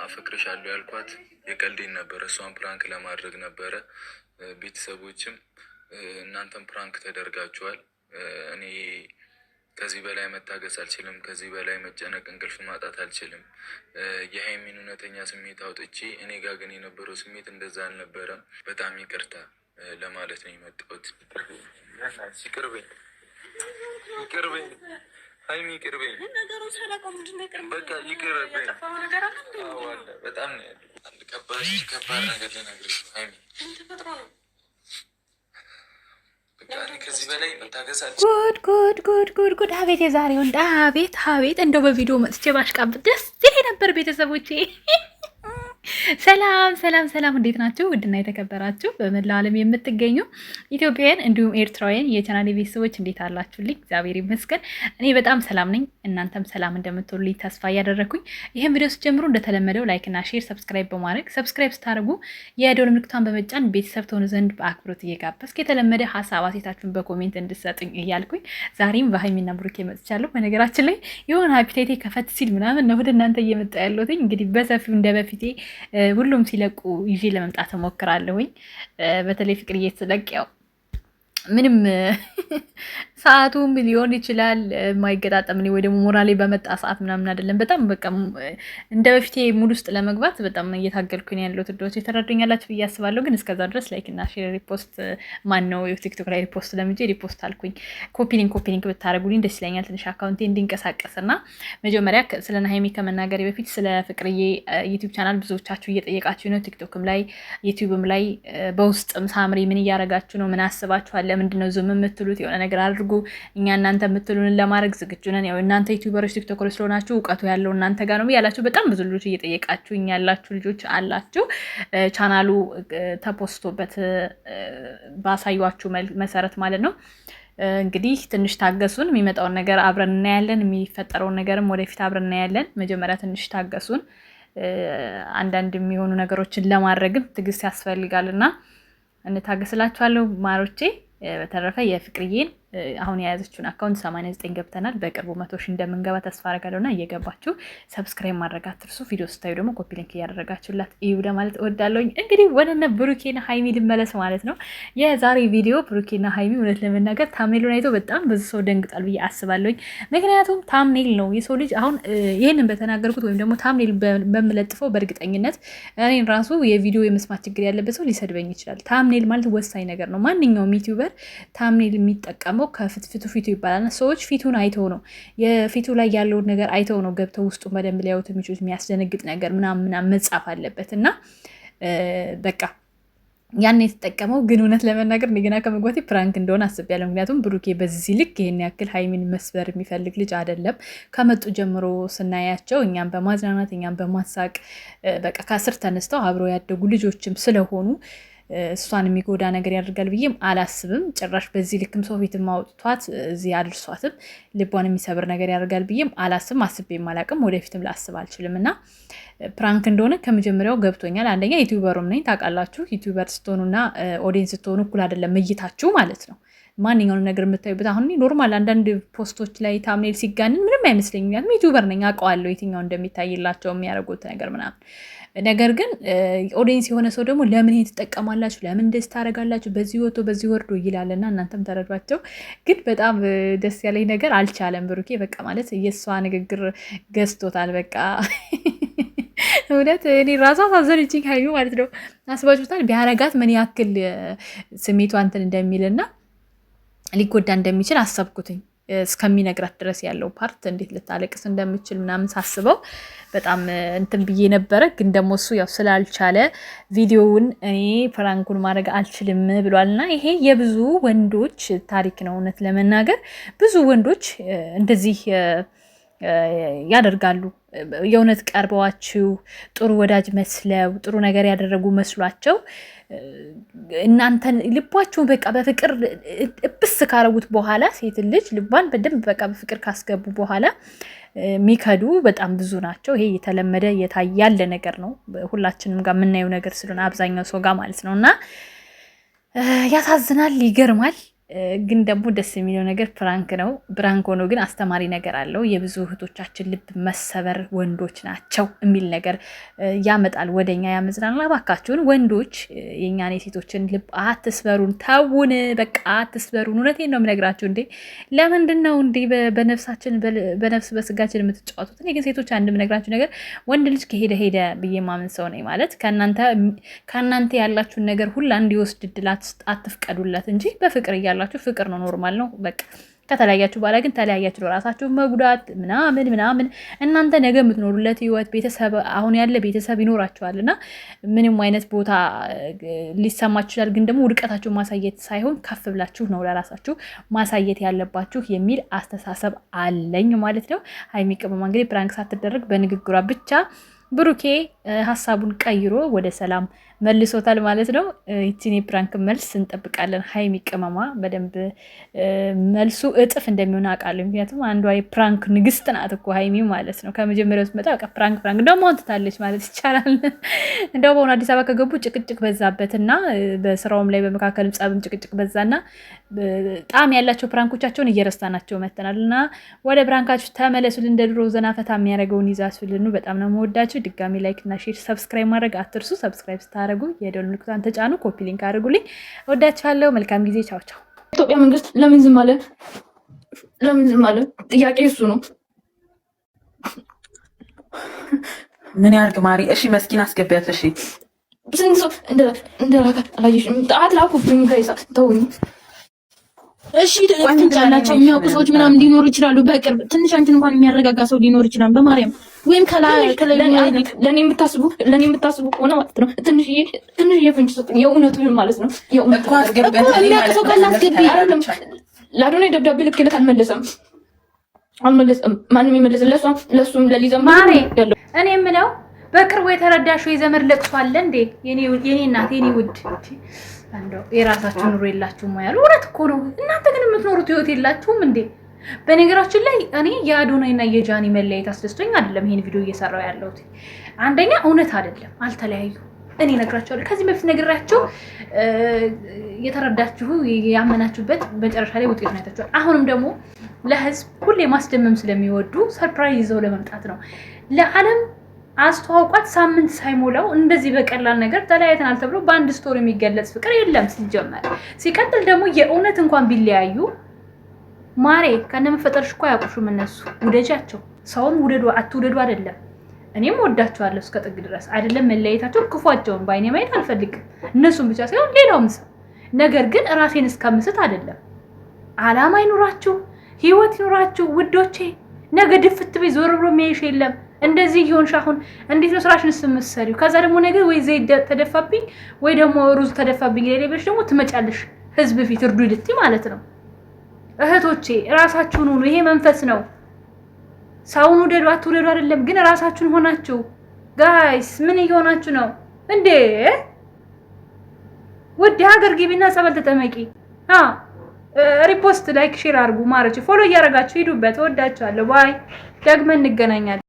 አፈቅርሻለሁ ያልኳት የቀልዴን ነበረ። እሷን ፕራንክ ለማድረግ ነበረ። ቤተሰቦችም እናንተም ፕራንክ ተደርጋችኋል። እኔ ከዚህ በላይ መታገስ አልችልም። ከዚህ በላይ መጨነቅ፣ እንቅልፍ ማጣት አልችልም። የሀይሚን እውነተኛ ስሜት አውጥቼ እኔ ጋር ግን የነበረው ስሜት እንደዛ አልነበረም። በጣም ይቅርታ ለማለት ነው የመጣሁት። ይቅርበኝ፣ ይቅርበኝ ሀይሚ ይቅርበኝ። በቃ ይቅርበኝ። በጣም ነው ያለው። አንድ ከባድ ነገር ልነግርሽ ነው ሀይሚ። ከዚህ በላይ ጉድ! አቤት የዛሬው አቤት! እንደው በቪዲዮ መጥቼ ባሽቃብጥ ደስ ይለኝ ነበር ቤተሰቦቼ። ሰላም እንዴት ናችሁ? ውድና የተከበራችሁ በመላው ዓለም የምትገኙ ኢትዮጵያውያን እንዲሁም ኤርትራውያን የቻናሌ ቤተሰቦች እንዴት አላችሁልኝ? እግዚአብሔር ይመስገን እኔ በጣም ሰላም ነኝ። እናንተም ሰላም እንደምትሆኑልኝ ተስፋ እያደረኩኝ ይህን ቪዲዮ ስትጀምሩ እንደተለመደው ላይክ እና ሼር፣ ሰብስክራይብ በማድረግ ሰብስክራይብ ስታደርጉ የደወል ምልክቷን በመጫን ቤተሰብ ትሆኑ ዘንድ በአክብሮት እየጋበዝኩ የተለመደ ሀሳብ አስተያየታችሁን በኮሜንት እንድትሰጡኝ እያልኩኝ ዛሬም በሀይሚና ብሩኬ መጥቻለሁ። በነገራችን ላይ የሆነ አፒታይቴ ከፈት ሲል ምናምን ነው ወደ እናንተ እየመጣ ያለሁት። እንግዲህ በሰፊው እንደ በፊቴ ሁሉም ሲለቁ ይዤ ለመምጣት እሞክራለሁኝ። በተለይ ፍቅርዬ ስትለቅ ያው ምንም ሰዓቱም ሊሆን ይችላል የማይገጣጠም ወይ ደግሞ ሞራሌ በመጣ ሰዓት ምናምን አይደለም። በጣም በቃ እንደ በፊቴ ሙድ ውስጥ ለመግባት በጣም እየታገልኩኝ ያለው ትዶች የተረዱኛላችሁ ብዬ አስባለሁ። ግን እስከዛ ድረስ ላይክ እና ሼር ሪፖስት ማን ነው ቲክቶክ ላይ ሪፖስት ለምጄ ሪፖስት አልኩኝ። ኮፒሊንግ ብታደርጉልኝ ደስ ይለኛል፣ ትንሽ አካውንቴ እንዲንቀሳቀስ እና መጀመሪያ ስለ ሀይሚ ከመናገሬ በፊት ስለ ፍቅርዬ ዩቲዩብ ቻናል ብዙዎቻችሁ እየጠየቃችሁ ነው። ቲክቶክም ላይ ዩቲዩብም ላይ በውስጥም ሳምሪ ምን እያረጋችሁ ነው? ምን አስባችኋል? ለምንድን ነው ዝም የምትሉት? የሆነ ነገር አድርጉ፣ እኛ እናንተ የምትሉንን ለማድረግ ዝግጁ ነን። ያው እናንተ ዩቲዩበሮች ቲክቶከሮች ስለሆናችሁ እውቀቱ ያለው እናንተ ጋር ነው ያላችሁ በጣም ብዙ ልጆች እየጠየቃችሁ ያላችሁ ልጆች አላችሁ። ቻናሉ ተፖስቶበት ባሳዩአችሁ መሰረት ማለት ነው። እንግዲህ ትንሽ ታገሱን። የሚመጣውን ነገር አብረን እናያለን። የሚፈጠረውን ነገርም ወደፊት አብረን እናያለን። መጀመሪያ ትንሽ ታገሱን። አንዳንድ የሚሆኑ ነገሮችን ለማድረግም ትዕግስት ያስፈልጋልና እንታገስላችኋለሁ ማሮቼ። በተረፈ የፍቅርዬን አሁን የያዘችውን አካውንት 89 ገብተናል። በቅርቡ 100 ሺህ እንደምንገባ ተስፋ አደርጋለሁና እየገባችሁ ሰብስክራይብ ማድረግ አትርሱ። ቪዲዮ ስታዩ ደግሞ ኮፒ ሊንክ እያደረጋችሁላት እዩ ለማለት እወዳለሁኝ። እንግዲህ ወደነ ብሩኬና ሀይሚ ልመለስ ማለት ነው። የዛሬ ቪዲዮ ብሩኬና ሀይሚ እውነት ለመናገር ታምኔሉን አይቶ በጣም ብዙ ሰው ደንግጣል ብዬ አስባለሁኝ። ምክንያቱም ታምኔል ነው የሰው ልጅ አሁን ይህንን በተናገርኩት ወይም ደግሞ ታምኔል በምለጥፈው በእርግጠኝነት እኔን ራሱ የቪዲዮ የመስማት ችግር ያለበት ሰው ሊሰድበኝ ይችላል። ታምኔል ማለት ወሳኝ ነገር ነው። ማንኛውም ዩቲዩበር ታምኔል የሚጠቀመው ከፊቱ ይባላል። ሰዎች ፊቱን አይተው ነው የፊቱ ላይ ያለውን ነገር አይተው ነው ገብተው ውስጡ በደንብ ሊያዩት የሚችሉት። የሚያስደነግጥ ነገር ምናምን መጻፍ አለበት እና በቃ ያን የተጠቀመው ግን እውነት ለመናገር እንደገና ከመግባቴ ፕራንክ እንደሆነ አስቤያለሁ። ምክንያቱም ብሩኬ በዚህ ልክ ይሄን ያክል ሀይሚን መስበር የሚፈልግ ልጅ አይደለም። ከመጡ ጀምሮ ስናያቸው እኛም በማዝናናት እኛም በማሳቅ በቃ ከስር ተነስተው አብረው ያደጉ ልጆችም ስለሆኑ እሷን የሚጎዳ ነገር ያደርጋል ብዬም አላስብም። ጭራሽ በዚህ ልክም ሰው ፊት ማውጥቷት እዚህ አድርሷትም ልቧን የሚሰብር ነገር ያደርጋል ብዬም አላስብም። አስቤም አላቅም፣ ወደፊትም ላስብ አልችልም። እና ፕራንክ እንደሆነ ከመጀመሪያው ገብቶኛል። አንደኛ ዩቲዩበሩም ነኝ ታውቃላችሁ። ዩቲዩበር ስትሆኑና ኦዲየንስ ስትሆኑ እኩል አይደለም እይታችሁ ማለት ነው። ማንኛውንም ነገር የምታዩበት አሁን ኖርማል አንዳንድ ፖስቶች ላይ ታምኔል ሲጋንን ምንም አይመስለኝም። ምክንያቱም ዩቲዩበር ነኝ አውቀዋለሁ የትኛው እንደሚታይላቸው የሚያደርጉት ነገር ምናምን። ነገር ግን ኦዲየንስ የሆነ ሰው ደግሞ ለምን ይሄን ትጠቀማላችሁ፣ ለምን እንደዚህ ታደርጋላችሁ፣ በዚህ ወጥቶ በዚህ ወርዶ ይላልና እናንተም ተረዷቸው። ግን በጣም ደስ ያለኝ ነገር አልቻለም ብሩኬ። በቃ ማለት የእሷ ንግግር ገዝቶታል። በቃ እውነት እኔ ራሷ አሳዘነችኝ ሀይሚ ማለት ነው። አስባችሁታል ቢያረጋት ምን ያክል ስሜቷ እንትን እንደሚልና ሊጎዳ እንደሚችል አሰብኩትኝ። እስከሚነግራት ድረስ ያለው ፓርት እንዴት ልታለቅስ እንደምችል ምናምን ሳስበው በጣም እንትን ብዬ ነበረ። ግን ደግሞ እሱ ያው ስላልቻለ ቪዲዮውን እኔ ፕራንኩን ማድረግ አልችልም ብሏልና ይሄ የብዙ ወንዶች ታሪክ ነው። እውነት ለመናገር ብዙ ወንዶች እንደዚህ ያደርጋሉ። የእውነት ቀርበዋችሁ ጥሩ ወዳጅ መስለው ጥሩ ነገር ያደረጉ መስሏቸው እናንተን ልባችሁን በቃ በፍቅር እብስ ካረጉት በኋላ ሴት ልጅ ልቧን በደንብ በቃ በፍቅር ካስገቡ በኋላ ሚከዱ በጣም ብዙ ናቸው። ይሄ የተለመደ ያለ ነገር ነው። ሁላችንም ጋር የምናየው ነገር ስለሆነ አብዛኛው ሰው ጋር ማለት ነው። እና ያሳዝናል፣ ይገርማል። ግን ደግሞ ደስ የሚለው ነገር ፕራንክ ነው። ፕራንክ ሆኖ ግን አስተማሪ ነገር አለው። የብዙ እህቶቻችን ልብ መሰበር ወንዶች ናቸው የሚል ነገር ያመጣል፣ ወደኛ ያመዝናል። እባካችሁን ወንዶች የእኛን የሴቶችን ልብ አትስበሩን፣ ተውን፣ በቃ አትስበሩን። እውነቴን ነው የምነግራችሁ። እንዴ ለምንድን ነው እንዴ በነፍሳችን በነፍስ በስጋችን የምትጫወቱት? እኔ ግን ሴቶች አንድ የምነግራችሁ ነገር ወንድ ልጅ ከሄደ ሄደ ብዬ ማምን ሰው ነኝ። ማለት ከእናንተ ያላችሁን ነገር ሁላ እንዲወስድ እድል አትፍቀዱለት እንጂ በፍቅር እያላችሁ ፍቅር ነው፣ ኖርማል ነው። በቃ ከተለያያችሁ በኋላ ግን ተለያያችሁ ነው፣ ራሳችሁን መጉዳት ምናምን። እናንተ ነገ የምትኖሩለት ህይወት ቤተሰብ፣ አሁን ያለ ቤተሰብ ይኖራችኋል እና ምንም አይነት ቦታ ሊሰማችሁ ይችላል። ግን ደግሞ ውድቀታችሁን ማሳየት ሳይሆን ከፍ ብላችሁ ነው ለራሳችሁ ማሳየት ያለባችሁ የሚል አስተሳሰብ አለኝ ማለት ነው። ሀይሚ ቅመማ እንግዲህ ፕራንክ ሳትደረግ በንግግሯ ብቻ ብሩኬ ሀሳቡን ቀይሮ ወደ ሰላም መልሶታል ማለት ነው። ይቺን የፕራንክ መልስ እንጠብቃለን። ሀይሚ ቅመማ በደንብ መልሱ እጥፍ እንደሚሆን አውቃለሁ። ምክንያቱም አንዷ የፕራንክ ንግስት ናት እኮ ሀይሚ ማለት ነው። ከመጀመሪያው ስትመጣ በቃ ፕራንክ ደግሞ ትታለች ማለት ይቻላል። እንደው በሆነ አዲስ አበባ ከገቡ ጭቅጭቅ በዛበትና በስራውም ላይ በመካከልም ጸብም ጭቅጭቅ በዛና ጣም ያላቸው ፕራንኮቻቸውን እየረሳናቸው መተናል እና ወደ ፕራንካችሁ ተመለሱልን። እንደ ድሮ ዘና ፈታ የሚያደርገውን ይዛችሁልን። በጣም ነው የምወዳችሁ። ድጋሚ ላይክ እና ሼር ሰብስክራይብ ማድረግ አትርሱ። ሰብስክራይብ ስታደርጉ የደወል ምልክቱን ተጫኑ። ኮፒ ሊንክ አድርጉልኝ። ወዳችኋለሁ። መልካም ጊዜ። ቻው ቻው። ኢትዮጵያ መንግስት ለምን ዝም አለ? ለምን ዝም አለ? ጥያቄ እሱ ነው። ምን ያርግ ማሪ? እሺ መስኪን አስገቢያት። እሺ ስንት ሰው እንደላከ አላየሽም? ጣት ላኩብኝ። ጋይሳ ተውኝ። እሺ ትንጫላቸው የሚያውቁ ሰዎች ምናምን ሊኖሩ ይችላሉ። በቅርብ ትንሽ አንቺን እንኳን የሚያረጋጋ ሰው ሊኖር ይችላል። በማርያም ወይም ለኔ የምታስቡ ከሆነ ማለት ነው ትንሽዬ ፍንጭ ሰጡኝ። የእውነቱ ማለት ነው። የእውነቱ የሚያውቅ ሰው ካለ አስገቢ። ለአዶናይ ደብዳቤ ልክለት አልመለሰም። ማንም የመለሰ ለእሱም ለሊዘም ያለው እኔ የምለው በቅርቡ የተረዳሽው የዘመድ ለቅሶ አለ እንዴ? የኔ እናት የኔ ውድ አንዶ የራሳችሁ ኑሮ የላችሁም ያሉ እውነት እኮ ነው። እናንተ ግን የምትኖሩት ህይወት የላችሁም እንዴ? በነገራችን ላይ እኔ የአዶናይና የጃኒ መለያየት አስደስቶኝ አይደለም ይሄን ቪዲዮ እየሰራው ያለሁት። አንደኛ እውነት አይደለም፣ አልተለያዩ። እኔ ነግራቸዋለሁ፣ ከዚህ በፊት ነግራችሁ የተረዳችሁ ያመናችሁበት መጨረሻ ላይ ውጤቱን አይታችኋል። አሁንም ደግሞ ለህዝብ ሁሌ ማስደመም ስለሚወዱ ሰርፕራይዝ ይዘው ለመምጣት ነው። ለዓለም አስተዋውቋት ሳምንት ሳይሞላው እንደዚህ በቀላል ነገር ተለያይተናል ተብሎ በአንድ ስቶሪ የሚገለጽ ፍቅር የለም ሲጀመር። ሲቀጥል ደግሞ የእውነት እንኳን ቢለያዩ ማሬ ከነመፈጠርሽ እኮ አያውቁሽም እነሱ። ውደጃቸው፣ ሰውን ውደዱ አትውደዱ አይደለም። እኔም ወዳቸዋለሁ እስከ ጥግ ድረስ አይደለም። መለያየታቸው ክፏቸውን በአይኔ ማየት አልፈልግም፣ እነሱም ብቻ ሳይሆን ሌላውም ሰው። ነገር ግን ራሴን እስከምስት አይደለም። አላማ ይኑራችሁ፣ ህይወት ይኑራችሁ ውዶቼ። ነገ ድፍት ቤት ዞር ብሎ የሚያይሽ የለም። እንደዚህ ይሆንሽ አሁን እንዴት ነው ስራሽን ስምሰሪው? ከዛ ደግሞ ነገ ወይ ዘይት ተደፋብኝ ወይ ደግሞ ሩዝ ተደፋብኝ ለሌብሽ ደግሞ ትመጫለሽ ህዝብ ፊት እርዱ ልትይ ማለት ነው። እህቶቼ ራሳችሁን ሁኑ። ይሄ መንፈስ ነው። ሰውን ውደዱ አትውደዱ አይደለም፣ ግን ራሳችሁን ሆናችሁ ጋይስ። ምን እየሆናችሁ ነው እንዴ? ውድ ሀገር ግቢና ጸበል ተጠመቂ። ሪፖስት ላይክ ሼር አድርጉ። ማረች ፎሎ እያደረጋችሁ ሂዱበት። ወዳችኋለሁ። ባይ። ደግመን እንገናኛለን።